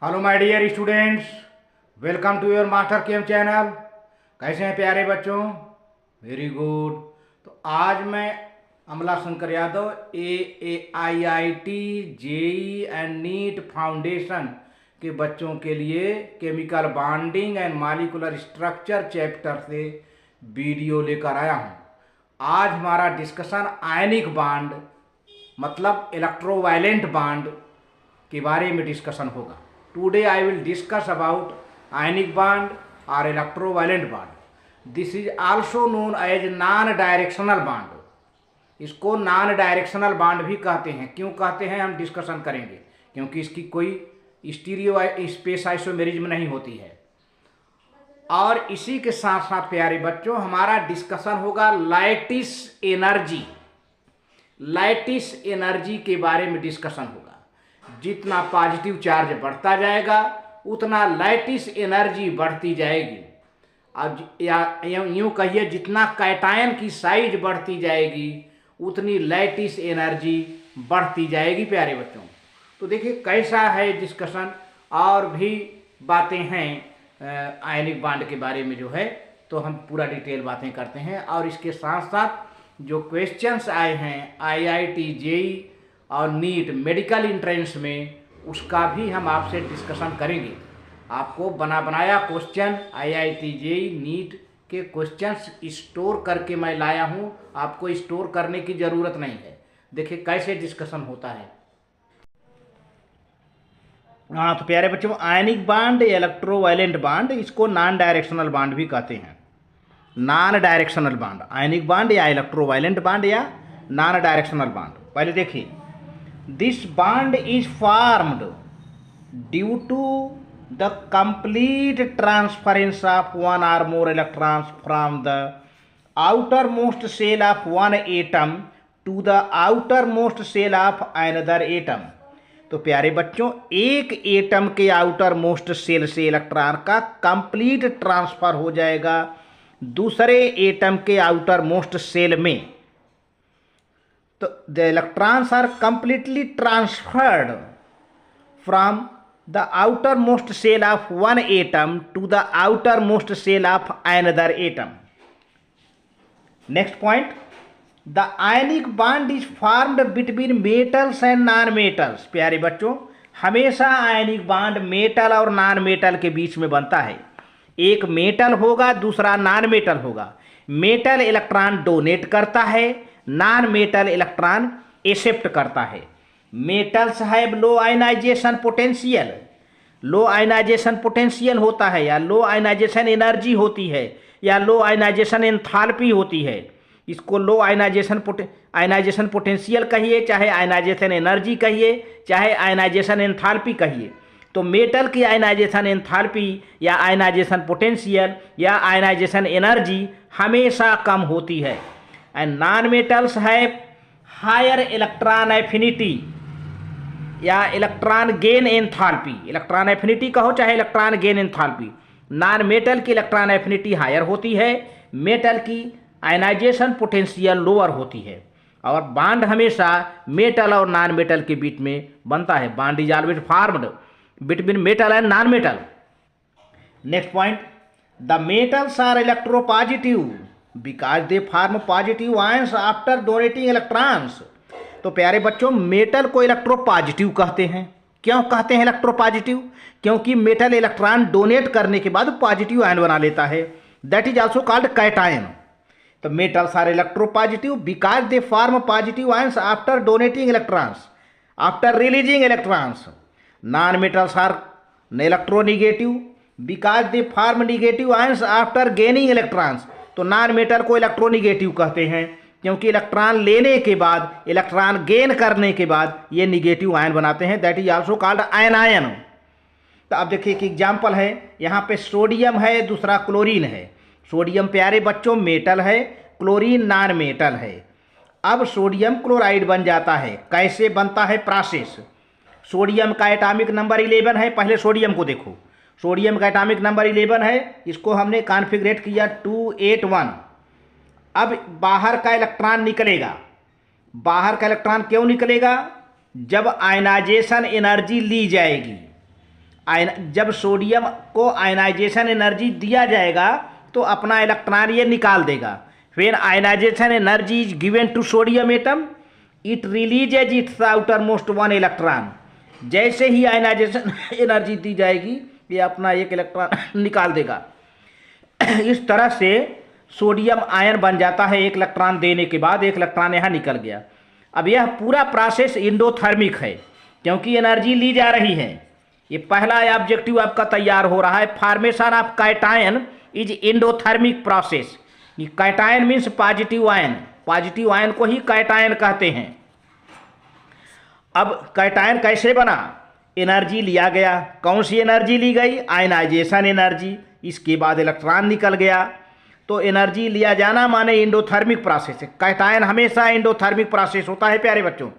Hello my dear students, welcome to your master chem channel. कैसे हैं प्यारे बच्चों? Very good. तो आज मैं Amla Shankar Yadav AIIT JEE and NEET foundation के बच्चों के लिए chemical bonding and molecular structure chapter से वीडियो लेकर आया हूं। आज हमारा डिस्कशन आयनिक बॉन्ड मतलब इलेक्ट्रोवायलेंट बॉन्ड के बारे में डिस्कशन होगा। Today I will discuss about ionic bond और electrovalent bond. This is also known as non directional bond. इसको नॉन डायरेक्शनल बॉन्ड भी कहते हैं। क्यों कहते हैं हम डिस्कशन करेंगे, क्योंकि इसकी कोई स्टीरियो स्पेस आइसोमेरिज्म नहीं होती है। और इसी के साथ साथ प्यारे बच्चों हमारा डिस्कशन होगा लैटिस एनर्जी। लैटिस एनर्जी के बारे में डिस्कशन होगा। जितना पॉजिटिव चार्ज बढ़ता जाएगा उतना लैटिस एनर्जी बढ़ती जाएगी। अब यूँ कहिए जितना कैटायन की साइज बढ़ती जाएगी उतनी लैटिस एनर्जी बढ़ती जाएगी प्यारे बच्चों। तो देखिए कैसा है डिस्कशन, और भी बातें हैं आयनिक बॉन्ड के बारे में जो है, तो हम पूरा डिटेल बातें करते हैं। और इसके साथ साथ जो क्वेश्चंस आए हैं IIT जेई और नीट मेडिकल एंट्रेंस में, उसका भी हम आपसे डिस्कशन करेंगे। आपको बना बनाया क्वेश्चन IIT जेई नीट के क्वेश्चंस स्टोर करके मैं लाया हूं। आपको स्टोर करने की ज़रूरत नहीं है। देखिए कैसे डिस्कशन होता है। हाँ तो प्यारे बच्चों, आयनिक बॉन्ड इलेक्ट्रोवायलेंट बॉन्ड, इसको नॉन डायरेक्शनल बॉन्ड भी कहते हैं। Non directional bond, ionic bond या इलेक्ट्रोवायलेंट बॉन्ड या नॉन डायरेक्शनल बॉन्ड। पहले देखिए, this bond is formed due to the complete transference of one or more electrons from the outer most shell of one atom to the outer most shell of another atom. तो प्यारे बच्चों, एक atom के outer most shell से electron का complete transfer हो जाएगा दूसरे एटम के आउटर मोस्ट सेल में। तो the electrons are completely transferred from the outer most shell of one atom to the outer most shell of another atom. Next point, the ionic bond is formed between metals and non metals. प्यारे बच्चों, हमेशा ionic bond metal और non metal के बीच में बनता है। एक मेटल होगा, दूसरा नॉन मेटल होगा। मेटल इलेक्ट्रॉन डोनेट करता है, नॉन मेटल इलेक्ट्रॉन एक्सेप्ट करता है। Metals have low ionisation potential. Low ionisation potential होता है, या लो आयनाइजेशन एनर्जी होती है, या लो आयनाइजेशन एंथैल्पी होती है। इसको लो आयनाइजेशन पोटेंशियल कहिए, चाहे आयनाइजेशन एनर्जी कहिए, चाहे आयनाइजेशन एंथैल्पी कहिए। तो मेटल की आयनाइजेशन एंथैल्पी या आयनाइजेशन पोटेंशियल या आयनाइजेशन एनर्जी हमेशा कम होती है। And non metals have higher electron affinity या electron gain enthalpy. Electron affinity कहो चाहे electron gain enthalpy. Non metal की इलेक्ट्रॉन एफिनिटी हायर होती है, मेटल की आयनाइजेशन पोटेंशियल लोअर होती है। और बॉन्ड हमेशा मेटल और नॉन मेटल के बीच में बनता है। Bond is always formed between metal and non metal. Next point, the metals are electropositive because they form positive ions after donating electrons. तो प्यारे बच्चों, मेटल को इलेक्ट्रोपॉजिटिव कहते हैं। क्यों कहते हैं इलेक्ट्रोपॉजिटिव? क्योंकि मेटल इलेक्ट्रॉन डोनेट करने के बाद पॉजिटिव आयन बना लेता है। That is also called cation. तो metals are electropositive because they form positive ions after donating electrons, after releasing electrons. Non metals are electronegative because they form negative ions after gaining electrons. तो non metal को electronegative कहते हैं क्योंकि electron लेने के बाद, electron gain करने के बाद ये निगेटिव आयन बनाते हैं। That is also called anion. तो अब देखिए एक एग्जाम्पल है, यहाँ पे सोडियम है, दूसरा क्लोरीन है। सोडियम प्यारे बच्चों मेटल है, क्लोरीन नॉन मेटल है। अब सोडियम क्लोराइड बन जाता है। कैसे बनता है प्रोसेस? सोडियम का एटॉमिक नंबर 11 है। पहले सोडियम को देखो, सोडियम का एटॉमिक नंबर 11 है। इसको हमने कॉन्फ़िगरेट किया 281। अब बाहर का इलेक्ट्रॉन निकलेगा। बाहर का इलेक्ट्रॉन क्यों निकलेगा? जब आयनाइजेशन एनर्जी ली जाएगी। जब सोडियम को आयनाइजेशन एनर्जी दिया जाएगा तो अपना इलेक्ट्रॉन ये निकाल देगा। When ionisation energy is given to sodium atom it releases its outermost one electron. जैसे ही आयनाइजेशन एनर्जी दी जाएगी ये अपना एक इलेक्ट्रॉन निकाल देगा। इस तरह से सोडियम आयन बन जाता है। एक इलेक्ट्रॉन देने के बाद एक इलेक्ट्रॉन यहाँ निकल गया। अब यह पूरा प्रोसेस एंडोथर्मिक है क्योंकि एनर्जी ली जा रही है। ये पहला ऑब्जेक्टिव आपका तैयार हो रहा है। Formation of cation is endothermic process. ये cation means positive ion, positive ion को ही कैटायन कहते हैं। अब कैटायन कैसे बना? एनर्जी लिया गया। कौन सी एनर्जी ली गई? Ionisation energy. इसके बाद इलेक्ट्रॉन निकल गया। तो एनर्जी लिया जाना माने एंडोथर्मिक प्रोसेस है। कैटायन हमेशा एंडोथर्मिक प्रोसेस होता है प्यारे बच्चों।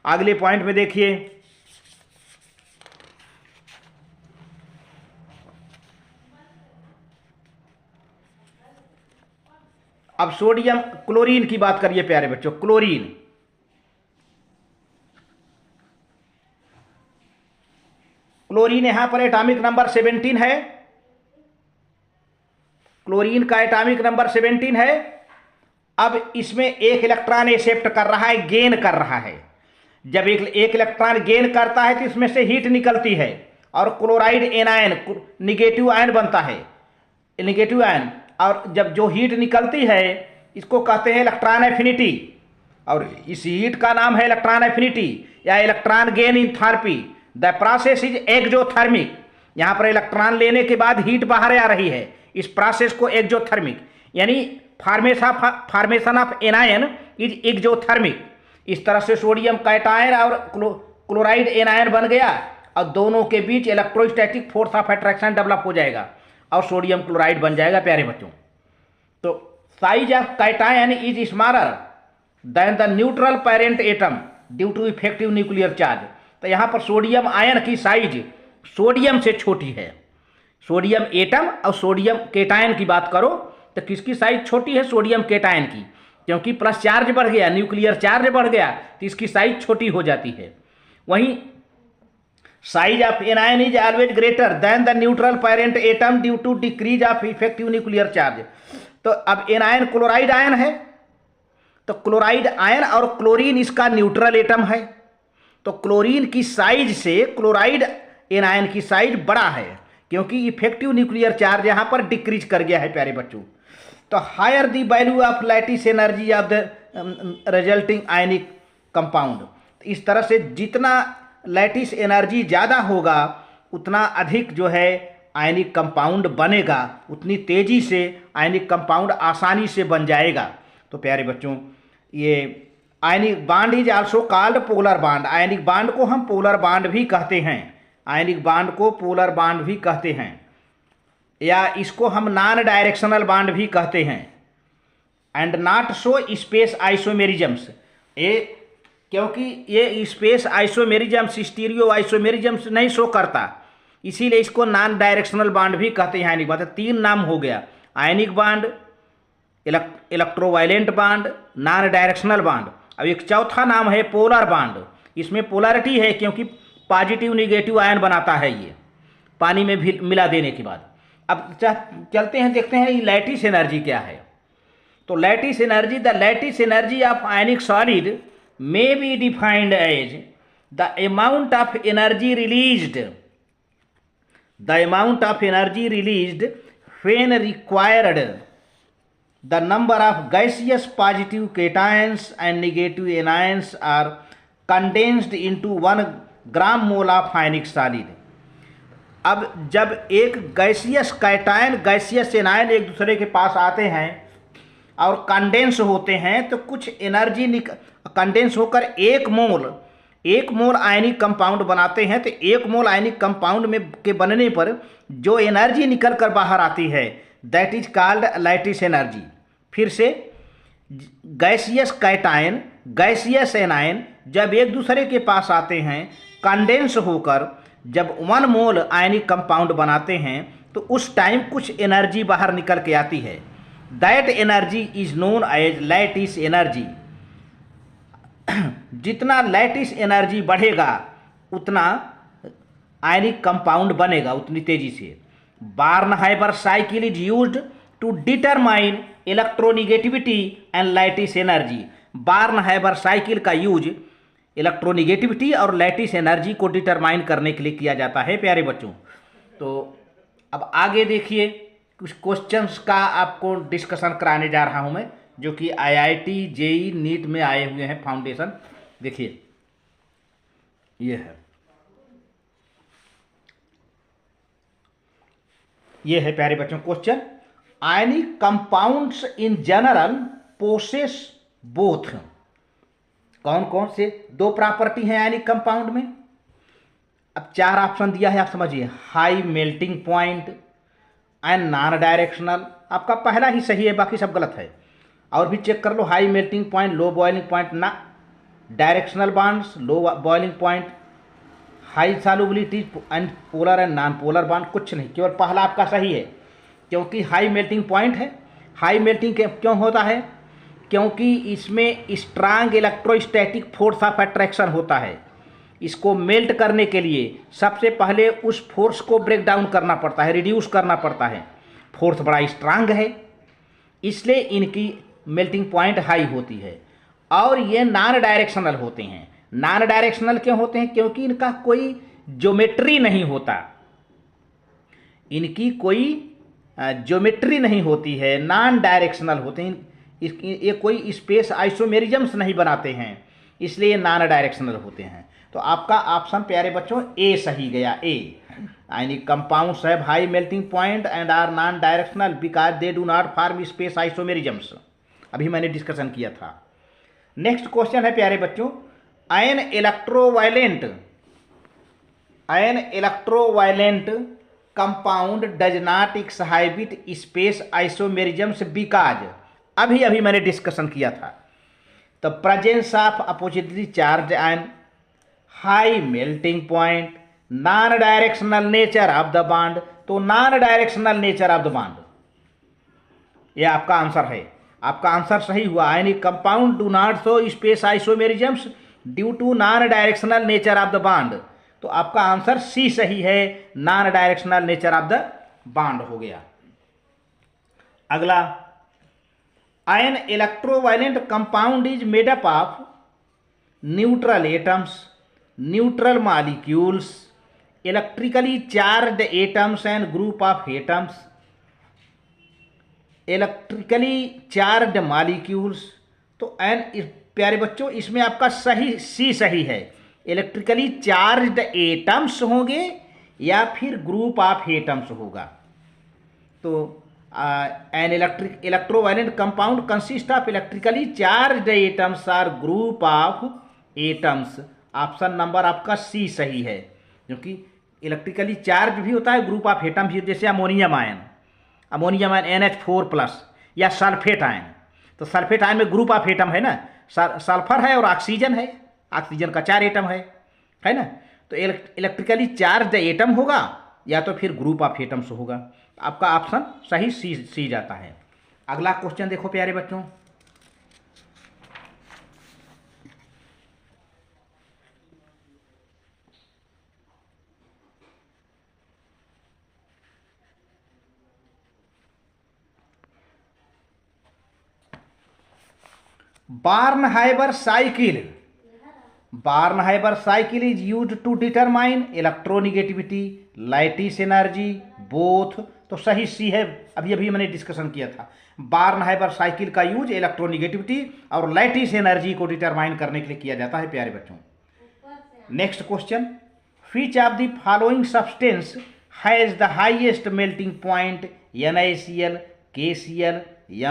अगले पॉइंट में देखिए, अब सोडियम क्लोरीन की बात करिए प्यारे बच्चों। क्लोरीन, क्लोरीन यहां पर एटॉमिक नंबर 17 है। क्लोरीन का एटॉमिक नंबर 17 है। अब इसमें एक इलेक्ट्रॉन एक्सेप्ट कर रहा है, गेन कर रहा है। जब एक इलेक्ट्रॉन गेन करता है तो इसमें से हीट निकलती है और क्लोराइड एनायन निगेटिव आयन बनता है, निगेटिव आयन। और जब जो हीट निकलती है इसको कहते हैं इलेक्ट्रॉन एफिनिटी, और इस हीट का नाम है इलेक्ट्रॉन एफिनिटी या electron gain enthalpy. The process is exothermic. यहाँ पर इलेक्ट्रॉन लेने के बाद हीट बाहर आ रही है, इस प्रोसेस को एक्सोथर्मिक यानी formation of anion is exothermic. इस तरह से सोडियम कैटायन और क्लोराइड एनायन बन गया और दोनों के बीच electrostatic force of attraction develop हो जाएगा और सोडियम क्लोराइड बन जाएगा प्यारे बच्चों। तो size of cation is smaller than the neutral parent atom due to effective nuclear charge. तो यहाँ पर सोडियम आयन की साइज सोडियम से छोटी है। सोडियम एटम और सोडियम केटायन की बात करो तो किसकी साइज छोटी है? सोडियम केटायन की, क्योंकि प्लस चार्ज बढ़ गया, न्यूक्लियर चार्ज बढ़ गया तो इसकी साइज छोटी हो जाती है। वहीं size of anion is always greater than the neutral parent atom due to decrease of effective nuclear charge. तो अब एनायन क्लोराइड आयन है, तो क्लोराइड आयन और क्लोरीन इसका न्यूट्रल एटम है। तो क्लोरीन की साइज से क्लोराइड एनायन की साइज बड़ा है क्योंकि इफेक्टिव न्यूक्लियर चार्ज यहाँ पर डिक्रीज कर गया है प्यारे बच्चों। तो higher the value of lattice energy of the resulting ionic compound. इस तरह से जितना लैटिस एनर्जी ज़्यादा होगा उतना अधिक जो है आयनिक कंपाउंड बनेगा, उतनी तेज़ी से आयनिक कंपाउंड आसानी से बन जाएगा। तो प्यारे बच्चों ये आयनिक बाड इज आल्सो कॉल्ड पोलर बाड। आयनिक बाड को हम पोलर बाड भी कहते हैं, आयनिक बाड को पोलर बाड भी कहते हैं, या इसको हम नॉन डायरेक्शनल बाड भी कहते हैं। एंड नॉट शो स्पेस आइसोमेरिजम्स, ये क्योंकि ये स्पेस आइसोमेरिजम्स स्टीरियो आइसोमेरिजम्स नहीं शो करता, इसीलिए इसको नॉन डायरेक्शनल बाड भी कहते हैं। आयनिक बाड 3 नाम हो गया, आयनिक बाड, इलेक्ट्रोवायलेंट बाड, नॉन डायरेक्शनल बाड। अब एक चौथा नाम है पोलर बाड। इसमें पोलरिटी है क्योंकि पॉजिटिव निगेटिव आयन बनाता है ये पानी में भी मिला देने के बाद। अब चलते हैं देखते हैं ये लैटिस एनर्जी क्या है। तो lattice energy, the lattice energy of ionic solid may be defined as the amount of energy released, the amount of energy released when required, the number of gaseous positive cations and negative anions are condensed into 1 gram mole of ionic solid। अब जब एक gaseous cation gaseous anion एक दूसरे के पास आते हैं और condense होते हैं तो कुछ एनर्जी कंडेंस होकर 1 मोल आयनिक कंपाउंड बनाते हैं। तो 1 मोल आयनिक कंपाउंड में के बनने पर जो एनर्जी निकल कर बाहर आती है that is called lattice energy. फिर से गैसियस कैटायन गैसियस एनायन जब एक दूसरे के पास आते हैं कंडेंस होकर जब 1 मोल आयनिक कंपाउंड बनाते हैं तो उस टाइम कुछ एनर्जी बाहर निकल के आती है। That energy is known as lattice energy. जितना लैटिस एनर्जी बढ़ेगा उतना आयनिक कंपाउंड बनेगा उतनी तेजी से। Born Haber cycle is used to determine electronegativity and lattice energy. Born Haber cycle का यूज इलेक्ट्रोनिगेटिविटी और लैटिस एनर्जी को डिटरमाइन करने के लिए किया जाता है प्यारे बच्चों। तो अब आगे देखिए, कुछ क्वेश्चंस का आपको डिस्कशन कराने जा रहा हूं मैं, जो कि आईआईटी जेई नीट में आए हुए हैं फाउंडेशन। देखिए ये है प्यारे बच्चों question. Ionic compounds in general possess both. कौन कौन से दो प्रॉपर्टी हैं आयनिक कंपाउंड में? अब 4 ऑप्शन दिया है, आप समझिए। High melting point and non directional, आपका पहला ही सही है, बाकी सब गलत है। और भी चेक कर लो। High melting point, low boiling point, ना directional bonds, low boiling point, high solubility and polar and non polar bond, कुछ नहीं, केवल पहला आपका सही है, क्योंकि हाई मेल्टिंग पॉइंट है। हाई मेल्टिंग क्यों होता है? क्योंकि इसमें strong electrostatic force of attraction होता है। इसको मेल्ट करने के लिए सबसे पहले उस फोर्स को ब्रेक डाउन करना पड़ता है, रिड्यूस करना पड़ता है। फोर्स बड़ा स्ट्रांग है, इसलिए इनकी मेल्टिंग पॉइंट हाई होती है। और ये नॉन डायरेक्शनल होते हैं। नॉन डायरेक्शनल क्यों होते हैं? क्योंकि इनका कोई ज्योमेट्री नहीं होता, इनकी कोई ज्योमेट्री नहीं होती है, नॉन डायरेक्शनल होते हैं। ये कोई स्पेस आइसोमेरिज्म्स नहीं बनाते हैं, इसलिए नॉन डायरेक्शनल होते हैं। तो आपका ऑप्शन प्यारे बच्चों ए सही गया, A. Ionic compounds have high melting point and are non directional because they do not form space isomerisms. अभी मैंने डिस्कशन किया था। नेक्स्ट क्वेश्चन है प्यारे बच्चों, ion electrovalent compound does not exhibit space isomerisms because. अभी मैंने डिस्कशन किया था। The presence of oppositely charged ion, high melting point, non directional nature of the bond. तो non directional nature of the bond, यह आपका answer है। आपका answer सही हुआ। Ionic compound do not show space isomerisms due to non directional nature of the bond. तो आपका answer C सही है, non directional nature of the bond हो गया। अगला, ion electrovalent compound is made up of neutral atoms, neutral molecules, electrically charged atoms and group of atoms. Electrically charged molecules, तो an प्यारे बच्चों इसमें आपका सही सी सही है। इलेक्ट्रिकली चार्ज्ड एटम्स होंगे या फिर ग्रुप ऑफ एटम्स होगा। तो an electrovalent compound consist of electrically charged atoms और group of atoms. Option number आपका सी सही है, क्योंकि इलेक्ट्रिकली चार्ज भी होता है, ग्रुप ऑफ एटम भी, जैसे अमोनियम आयन NH4+ या सल्फेट आयन। तो सल्फेट आयन में ग्रुप ऑफ एटम है ना, सल्फर है और ऑक्सीजन है, ऑक्सीजन का 4 एटम है ना। तो इलेक्ट्रिकली चार्ज एटम होगा या तो फिर ग्रुप ऑफ एटम्स होगा। आपका ऑप्शन सही सी जाता है। अगला क्वेश्चन देखो प्यारे बच्चों, Born Haber cycle is used to determine electronegativity, lattice energy, both. तो सही सी है, अभी मैंने डिस्कशन किया था। बार्नहाइबर साइकिल का यूज इलेक्ट्रोनिगेटिविटी और लैटिस एनर्जी को डिटरमाइन करने के लिए किया जाता है प्यारे बच्चों। Next question, which of the following substance has the highest melting point, NaCl, KCl,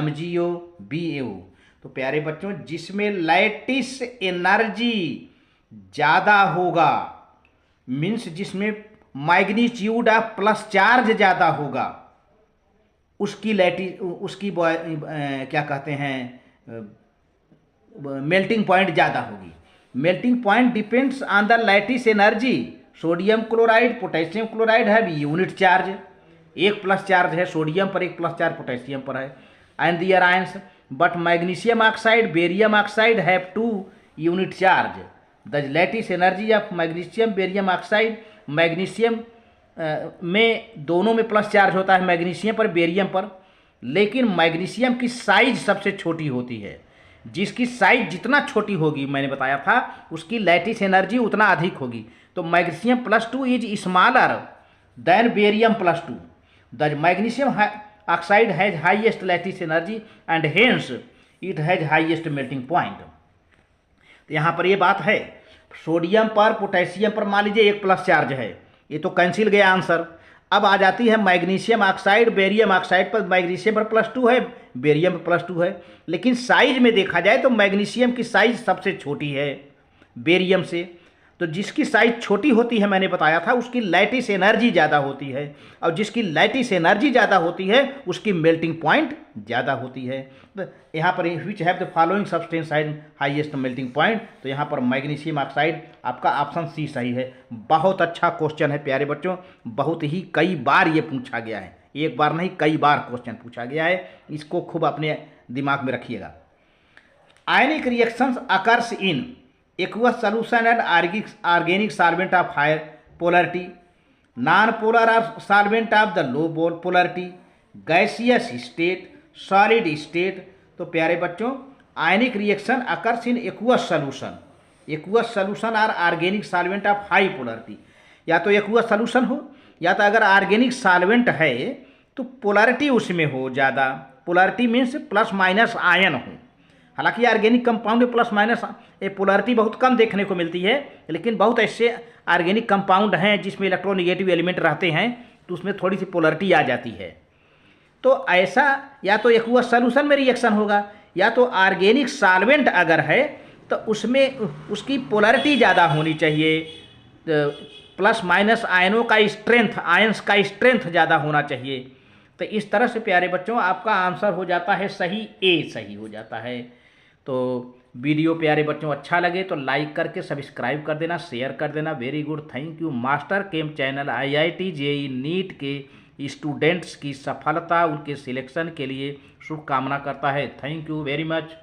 MgO, BaO। तो प्यारे बच्चों जिसमें लैटिस एनर्जी ज़्यादा होगा, मीन्स जिसमें मैग्नीट्यूड ऑफ प्लस चार्ज ज़्यादा होगा, उसकी क्या कहते हैं, मेल्टिंग पॉइंट ज़्यादा होगी। Melting point depends on the lattice energy. Sodium chloride, potassium chloride है यूनिट चार्ज, 1 प्लस चार्ज है सोडियम पर, 1 प्लस चार्ज पोटेशियम पर है, and their ions. But magnesium oxide, barium oxide have 2 unit charge. The lattice energy of magnesium barium oxide magnesium में दोनों में plus charge होता है, मैग्नीशियम पर बेरियम पर, लेकिन मैग्नीशियम की साइज सबसे छोटी होती है। जिसकी साइज जितना छोटी होगी मैंने बताया था उसकी लैटिस एनर्जी उतना अधिक होगी। तो magnesium +2 is smaller then barium +2। The magnesium oxide has highest lattice energy and hence it has highest melting point. तो यहाँ पर ये बात है, सोडियम पर पोटेशियम पर मान लीजिए एक प्लस चार्ज है, ये तो कैंसिल गया आंसर। अब आ जाती है मैग्नीशियम ऑक्साइड बेरियम ऑक्साइड पर, मैग्नीशियम पर +2 है, बेरियम पर +2 है, लेकिन साइज में देखा जाए तो मैग्नीशियम की साइज सबसे छोटी है बेरियम से। तो जिसकी साइज छोटी होती है मैंने बताया था उसकी लैटिस एनर्जी ज़्यादा होती है, और जिसकी लैटिस एनर्जी ज़्यादा होती है उसकी मेल्टिंग पॉइंट ज़्यादा होती है। तो यहाँ पर which have the following substance has highest melting point, तो यहाँ पर मैग्नीशियम ऑक्साइड आपका ऑप्शन सी सही है। बहुत अच्छा क्वेश्चन है प्यारे बच्चों, बहुत ही कई बार ये पूछा गया है, एक बार नहीं कई बार क्वेश्चन पूछा गया है, इसको खूब अपने दिमाग में रखिएगा। Ionic reactions occurs in aqueous solution and organic solvent of higher polarity, non-polar solvent of the low polarity, gaseous state, solid state। तो प्यारे बच्चों ionic reaction occurs in aqueous solution और organic solvent of high polarity. या तो aqueous solution हो या तो अगर ऑर्गेनिक सॉल्वेंट है तो पोलरिटी उसमें हो ज़्यादा, polarity means plus minus ion हो। हालांकि ऑर्गेनिक कंपाउंड में प्लस माइनस पोलरिटी बहुत कम देखने को मिलती है, लेकिन बहुत ऐसे ऑर्गेनिक कंपाउंड हैं जिसमें इलेक्ट्रोनेगेटिव एलिमेंट रहते हैं तो उसमें थोड़ी सी पोलरिटी आ जाती है। तो ऐसा या तो एक्वस सॉल्यूशन में रिएक्शन होगा या तो ऑर्गेनिक सॉल्वेंट अगर है तो उसमें उसकी पोलरिटी ज़्यादा होनी चाहिए, प्लस माइनस आयनों का स्ट्रेंथ, आयंस का स्ट्रेंथ ज़्यादा होना चाहिए। तो इस तरह से प्यारे बच्चों आपका आंसर हो जाता है सही, ए सही हो जाता है। तो वीडियो प्यारे बच्चों अच्छा लगे तो लाइक करके सब्सक्राइब कर देना, शेयर कर देना। Very good, thank you. Master chem channel IIT JEE NEET के स्टूडेंट्स की सफलता, उनके सिलेक्शन के लिए शुभकामना करता है। Thank you very much.